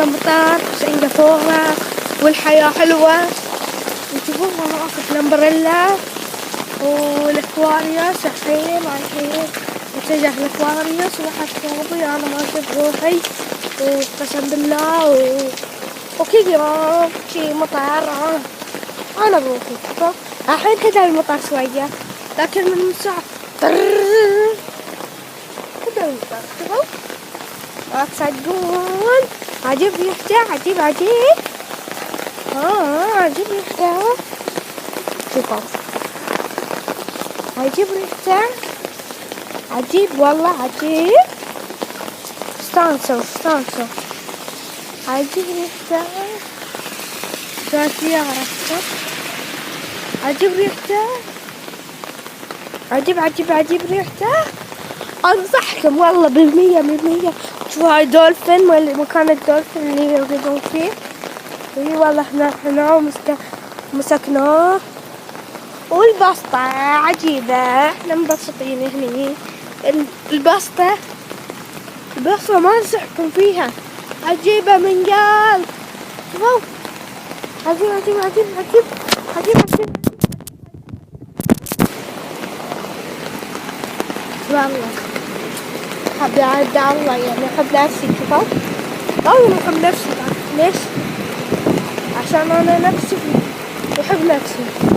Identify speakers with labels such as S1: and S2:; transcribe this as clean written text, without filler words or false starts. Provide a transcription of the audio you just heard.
S1: على مطار سجفورا والحياة حلوة. وتشوفون أنا أخذ الأمبريلا والأكواريوس. الحين رايحين نتجه الأكواريوس وحتى ربي أنا ما أشوف روحي وقسم بالله وكذا شي مطار أنا بروحي. الحين هذا المطار شوية لكن من المساعة هذا المطار شوفوا ما تصدقون. عجيب ريحته عجيب عجيب عجيب ريحته. شوفوا عجيب ريحته عجيب والله عجيب. استانسوا عجيب ريحته. سيارة عجيب ريحته عجيب ريحته. أنصحكم والله بالمية. شوفوا هاي دولفين مكان الدولفين اللي يرقدون فيه. اي والله احنا مسكناه. والبسطة عجيبة احنا مبسطين هني. البسطة ما انصحكم فيها عجيبة من قال. شوفوا عجيب والله. حب عبد الله يعني أحب نفسي. شوفوا والله أحب نفسي. ليش؟ عشان أنا نفسي أحب نفسي.